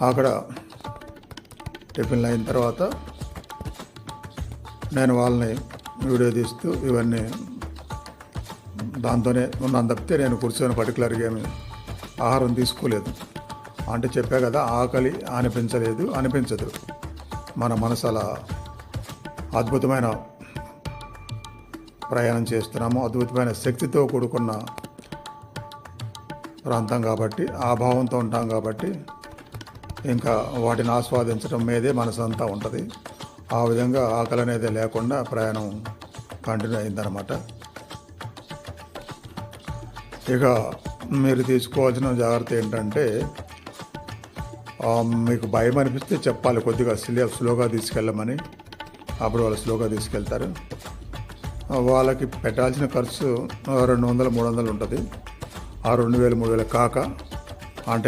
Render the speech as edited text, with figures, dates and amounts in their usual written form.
అక్కడ టిఫిన్లు అయిన తర్వాత నేను వాళ్ళని వీడియో తీస్తూ ఇవన్నీ దాంతోనే ఉన్నాను తప్పితే నేను కూర్చొని పర్టికులర్గా ఏమి ఆహారం తీసుకోలేదు. అంటే చెప్పా కదా, ఆకలి అనిపించదు. మన మనసు అలా అద్భుతమైన ప్రయాణం చేస్తున్నాము, అద్భుతమైన శక్తితో కూడుకున్న ప్రాంతం కాబట్టి, ఆ భావంతో ఉంటాం కాబట్టి ఇంకా వాటిని ఆస్వాదించడం మీదే మనసు అంతా ఉంటుంది. ఆ విధంగా ఆకలి అనేది లేకుండా ప్రయాణం కంటిన్యూ అయిందనమాట. ఇక మీరు తీసుకోవాల్సిన జాగ్రత్త ఏంటంటే, మీకు భయం అనిపిస్తే చెప్పాలి, కొద్దిగా స్లోగా తీసుకెళ్ళమని. అప్పుడు వాళ్ళు స్లోగా తీసుకెళ్తారు. వాళ్ళకి పెట్టాల్సిన ఖర్చు 200-300 ఉంటుంది. ఆ 2000-3000 కాక, అంటే